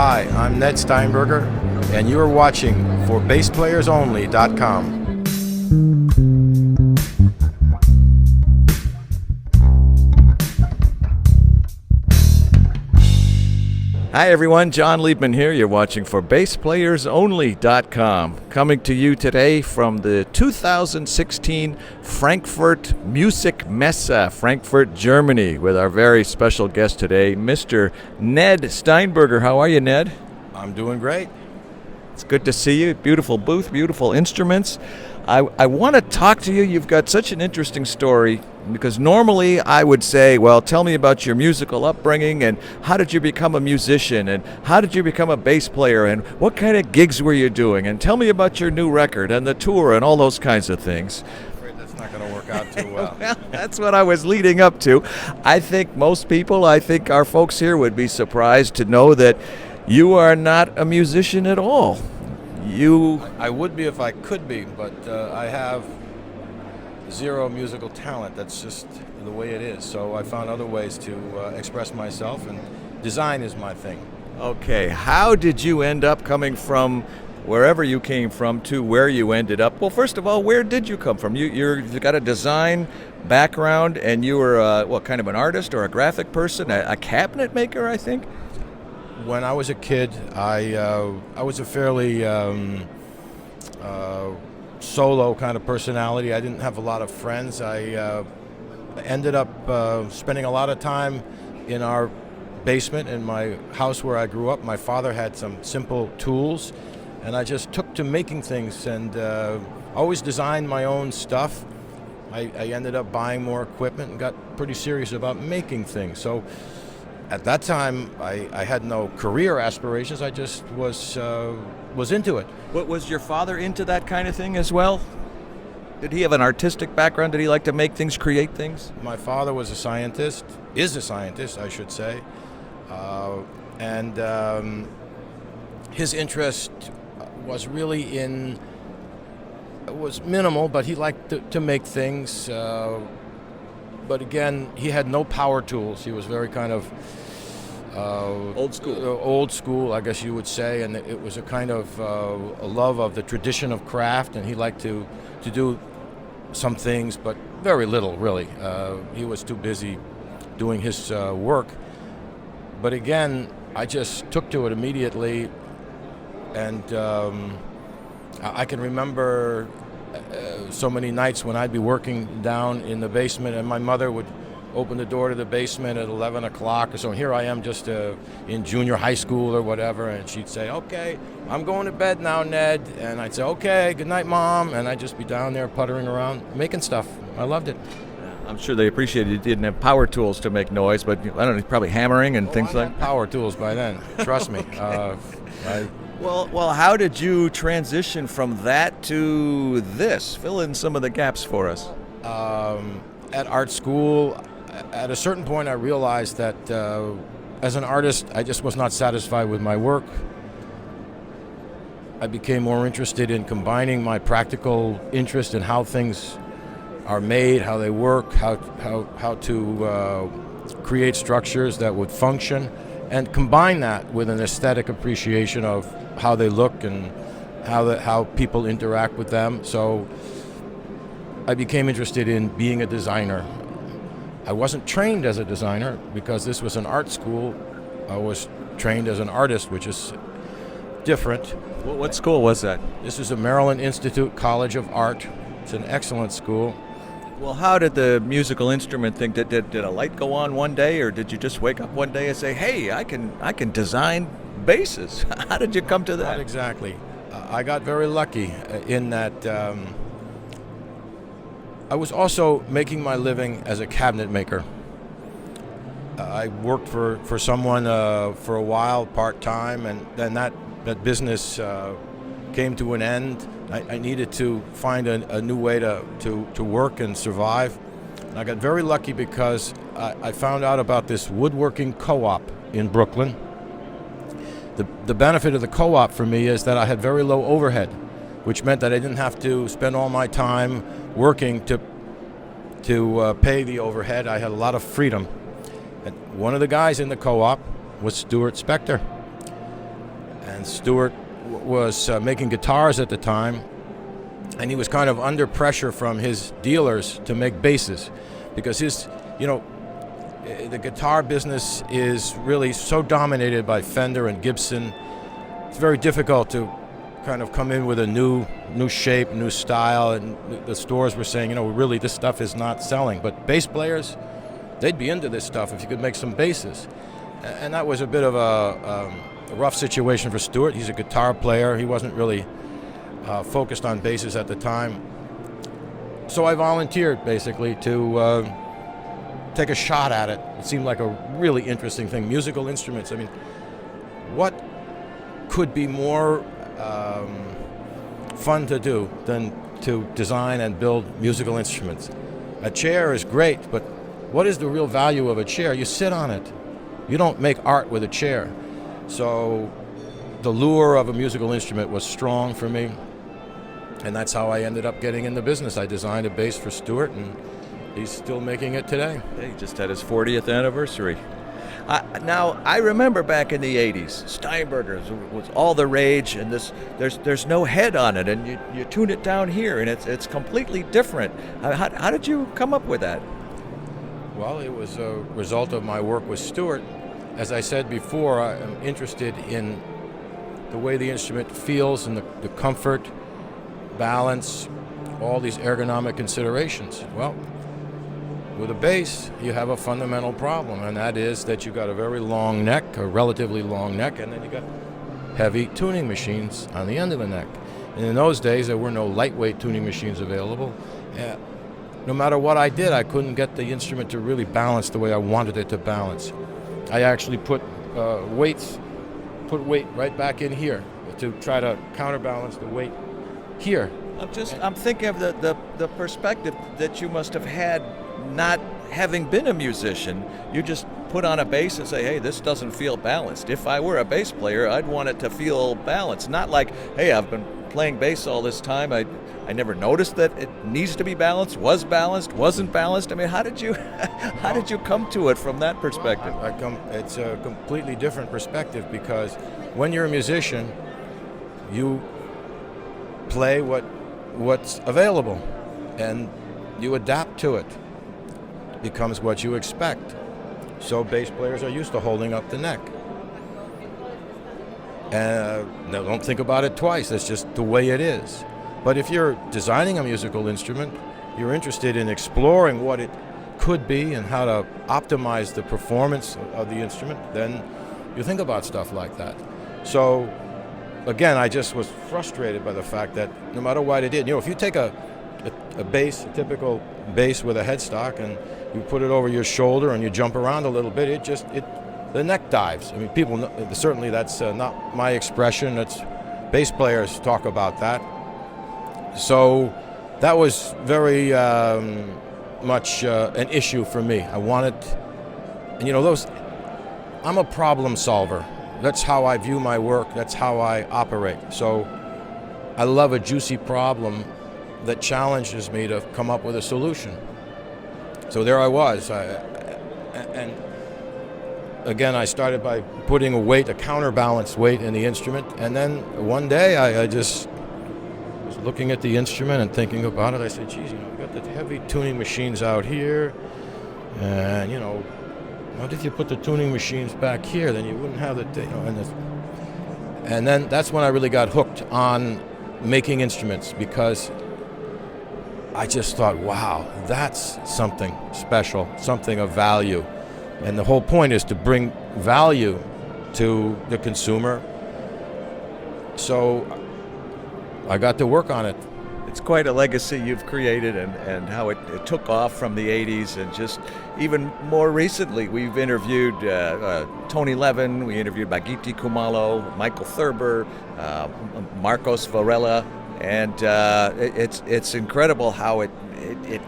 Hi, I'm Ned Steinberger, and you're watching for BassPlayersOnly.com. Hi everyone, John Liebman here. You're watching for BassPlayersOnly.com. Coming to you today from the 2016 Frankfurt MusikMesse, Frankfurt, Germany, with our very special guest today, Mr. Ned Steinberger. How are you, Ned? I'm doing great. It's good to see you. Beautiful booth, beautiful instruments. I want to talk to you. You've got such an interesting story, because normally I would say, well, tell me about your musical upbringing and how did you become a musician and how did you become a bass player and what kind of gigs were you doing and tell me about your new record and the tour and all those kinds of things. I'm afraid that's not going to work out too well. Well, that's what I was leading up to. I think most people, our folks here would be surprised to know that you are not a musician at all. I would be if I could be, but I have zero musical talent. That's just the way it is. So I found other ways to express myself, and design is my thing. Okay, how did you end up coming from wherever you came from to where you ended up? Well, first of all, where did you come from? You've got a design background, and you were what kind of an artist or a graphic person, a cabinet maker, I think? When I was a kid, I was a fairly solo kind of personality. I didn't have a lot of friends. I ended up spending a lot of time in our basement in my house where I grew up. My father had some simple tools, and I just took to making things and always designed my own stuff. I ended up buying more equipment and got pretty serious about making things. So at that time, I had no career aspirations. I just was into it. What, was your father into that kind of thing as well? Did he have an artistic background? Did he like to make things, create things? My father was a scientist, is a scientist, I should say. And his interest was really was minimal, but he liked to make things. But again, he had no power tools. He was very kind of old school, I guess you would say, and it was a kind of a love of the tradition of craft, and he liked to do some things, but very little, really. He was too busy doing his work. But again, I just took to it immediately, and I can remember so many nights when I'd be working down in the basement, and my mother would open the door to the basement at 11 o'clock or so. Here I am just in junior high school or whatever, and she'd say, okay, I'm going to bed now, Ned. And I'd say, okay, good night, Mom. And I'd just be down there puttering around, making stuff. I loved it. I'm sure they appreciated you didn't have power tools to make noise, but I don't know, probably hammering and things I like had power tools by then, trust me. Well, how did you transition from that to this? Fill in some of the gaps for us. At art school, at a certain point, I realized that as an artist, I just was not satisfied with my work. I became more interested in combining my practical interest in how things are made, how they work, how to create structures that would function, and combine that with an aesthetic appreciation of how they look and how people interact with them. So I became interested in being a designer. I wasn't trained as a designer because this was an art school. I was trained as an artist, which is different. What school was that? This is a Maryland Institute College of Art. It's an excellent school. Well, how did the musical instrument thing, did a light go on one day, or did you just wake up one day and say, hey, I can design basses? How did you come to that? Not exactly. I got very lucky in that I was also making my living as a cabinet maker. I worked for someone for a while part-time, and then that business came to an end. I needed to find a new way to work and survive. And I got very lucky because I found out about this woodworking co-op in Brooklyn. The benefit of the co-op for me is that I had very low overhead, which meant that I didn't have to spend all my time working to pay the overhead. I had a lot of freedom. And one of the guys in the co-op was Stuart Spector. and Stewart was making guitars at the time, and he was kind of under pressure from his dealers to make basses, because the guitar business is really so dominated by Fender and Gibson. It's very difficult to kind of come in with a new shape, new style, and the stores were saying, really this stuff is not selling. But bass players, they'd be into this stuff if you could make some basses. And that was a bit of a rough situation for Stewart. He's a guitar player. He wasn't really focused on basses at the time. So I volunteered basically to take a shot at it. It seemed like a really interesting thing. Musical instruments. I mean, what could be more fun to do than to design and build musical instruments? A chair is great, but what is the real value of a chair? You sit on it. You don't make art with a chair. So the lure of a musical instrument was strong for me, and that's how I ended up getting in the business. I designed a bass for Stewart, and he's still making it today. He just had his 40th anniversary. Now, I remember back in the 80s, Steinberger was all the rage, and there's no head on it, and you tune it down here, and it's completely different. How did you come up with that? Well, it was a result of my work with Stewart. As I said before, I am interested in the way the instrument feels and the comfort, balance, all these ergonomic considerations. Well, with a bass, you have a fundamental problem, and that is that you've got a very long neck, a relatively long neck, and then you got heavy tuning machines on the end of the neck. And in those days, there were no lightweight tuning machines available. No matter what I did, I couldn't get the instrument to really balance the way I wanted it to balance. I actually put weight right back in here to try to counterbalance the weight here. I'm thinking of the perspective that you must have had not having been a musician. You just put on a bass and say, hey, this doesn't feel balanced. If I were a bass player, I'd want it to feel balanced. Not like, hey, I've been playing bass all this time. I never noticed that it needs to be balanced, was balanced, wasn't balanced. I mean, how did you come to it from that perspective? It's a completely different perspective, because when you're a musician, you play what's available, and you adapt to it. It becomes what you expect. So bass players are used to holding up the neck. And don't think about it twice. That's just the way it is. But if you're designing a musical instrument, you're interested in exploring what it could be and how to optimize the performance of the instrument, then you think about stuff like that. So again, I just was frustrated by the fact that no matter what I did, if you take a bass, a typical bass with a headstock, and you put it over your shoulder and you jump around a little bit, the neck dives. I mean, people know, certainly that's not my expression. It's bass players talk about that. So that was very much an issue for me. I wanted, and I'm a problem solver. That's how I view my work. That's how I operate. So I love a juicy problem that challenges me to come up with a solution. So there I was. And again, I started by putting a counterbalanced weight in the instrument. And then one day I just was looking at the instrument and thinking about it. I said, geez, we got the heavy tuning machines out here. And, what if you put the tuning machines back here? Then you wouldn't have and then that's when I really got hooked on making instruments, because I just thought, wow, that's something special, something of value. And the whole point is to bring value to the consumer. So I got to work on it. It's quite a legacy you've created, and how it took off from the 80s, and just even more recently we've interviewed Tony Levin, we interviewed Bagiti Kumalo, Michael Thurber, Marcos Varela, and it's incredible how it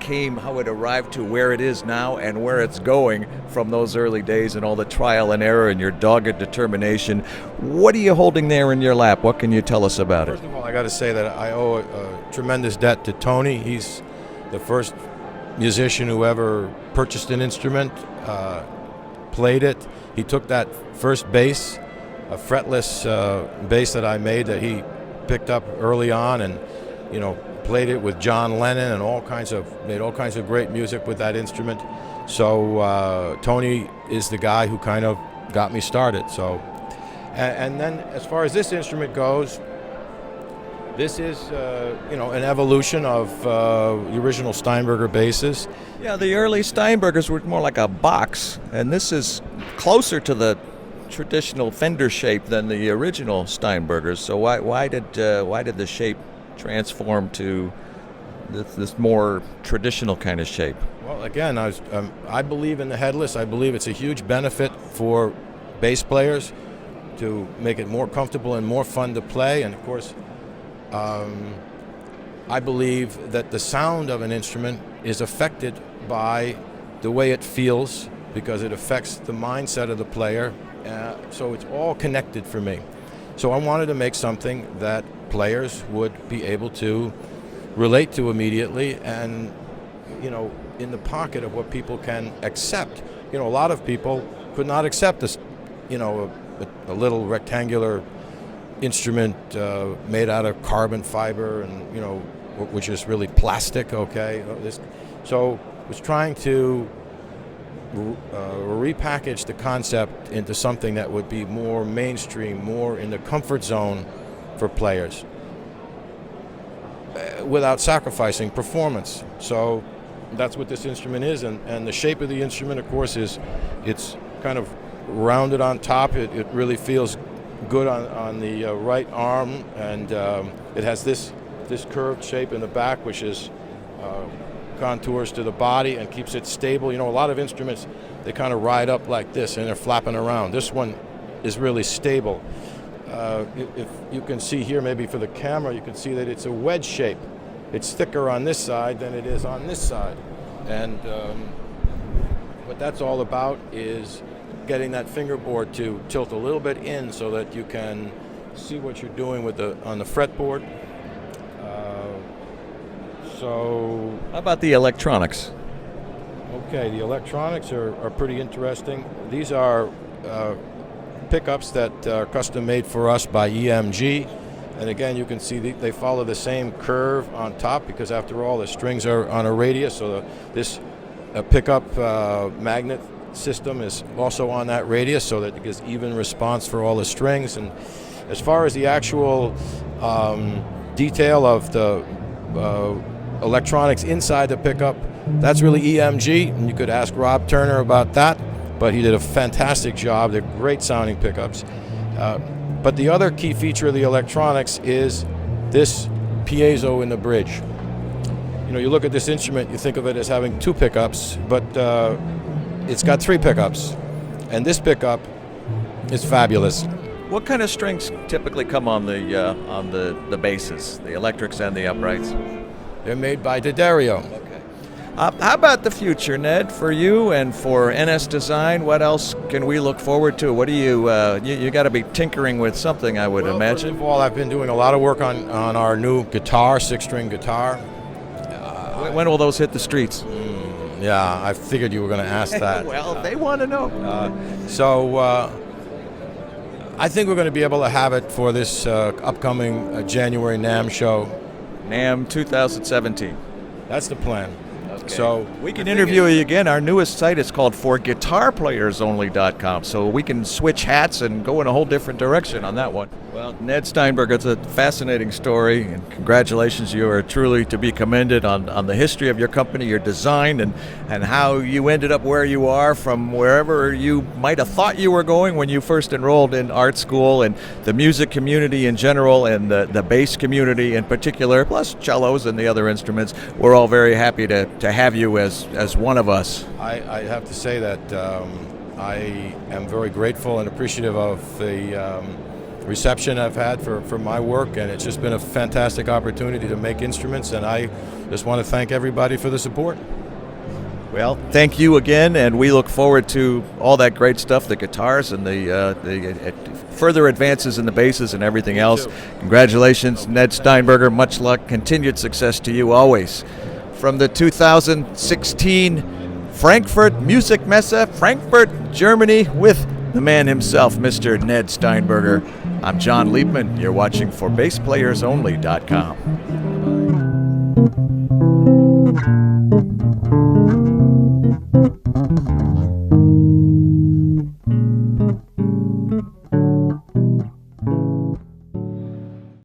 came, how it arrived to where it is now and where it's going from those early days, and all the trial and error and your dogged determination. What are you holding there in your lap? What can you tell us about it? First of all, I got to say that I owe a tremendous debt to Tony. He's the first musician who ever purchased an instrument, played it. He took that first bass fretless bass that I made that he picked up early on, and played it with John Lennon and made all kinds of great music with that instrument. So Tony is the guy who kind of got me started. So, and then as far as this instrument goes, this is an evolution of the original Steinberger basses. Yeah, the early Steinbergers were more like a box, and this is closer to the traditional fender shape than the original Steinbergers. So why did the shape transform to this more traditional kind of shape? Well, again, I believe in the Headless. I believe it's a huge benefit for bass players to make it more comfortable and more fun to play. And of course, I believe that the sound of an instrument is affected by the way it feels, because it affects the mindset of the player. So it's all connected for me. So I wanted to make something that players would be able to relate to immediately, and in the pocket of what people can accept. A lot of people could not accept this, a little rectangular instrument made out of carbon fiber, and which is really plastic. Okay, so was trying to repackage the concept into something that would be more mainstream, more in the comfort zone for players, without sacrificing performance. So that's what this instrument is, and the shape of the instrument, of course, it's kind of rounded on top. It really feels good on the right arm, and it has this curved shape in the back, which is contours to the body and keeps it stable. A lot of instruments, they kind of ride up like this and they're flapping around. This one is really stable. If you can see here, maybe for the camera, you can see that it's a wedge shape. It's thicker on this side than it is on this side. And what that's all about is getting that fingerboard to tilt a little bit in so that you can see what you're doing on the fretboard. So, how about the electronics? Okay, the electronics are pretty interesting. These are pickups that are custom made for us by EMG. And again, you can see they follow the same curve on top, because after all, the strings are on a radius. So this pickup magnet system is also on that radius, so that it gives even response for all the strings. And as far as the actual detail of the electronics inside the pickup, that's really EMG, and you could ask Rob Turner about that, but he did a fantastic job. They're great sounding pickups. But the other key feature of the electronics is this piezo in the bridge. You look at this instrument, you think of it as having two pickups, but it's got three pickups, and this pickup is fabulous. What kind of strings typically come on the basses, the electrics and the uprights? They're made by D'Addario. Okay. How about the future, Ned, for you and for NS Design? What else can we look forward to? What do you got to be tinkering with something, I would imagine. First of all, I've been doing a lot of work on our new guitar, 6-string guitar. When will those hit the streets? Yeah, I figured you were going to ask that. Well, they want to know. I think we're going to be able to have it for this upcoming January NAMM show. NAMM 2017. That's the plan. Okay. So we can interview you again. Our newest site is called forguitarplayersonly.com, so we can switch hats and go in a whole different direction on that one. Well, Ned Steinberger, it's a fascinating story, and congratulations. You are truly to be commended on the history of your company, your design, and how you ended up where you are from wherever you might have thought you were going when you first enrolled in art school, and the music community in general and the bass community in particular, plus cellos and the other instruments. We're all very happy to have you as one of us. I have to say that I am very grateful and appreciative of the reception I've had for my work, and it's just been a fantastic opportunity to make instruments, and I just want to thank everybody for the support. Well, thank you again, and we look forward to all that great stuff, the guitars and the further advances in the basses and everything else. Congratulations, Ned Steinberger. Much luck. Continued success to you always. From the 2016 Frankfurt MusikMesse, Frankfurt, Germany, with the man himself, Mr. Ned Steinberger. I'm John Liebman. You're watching for BassPlayersOnly.com.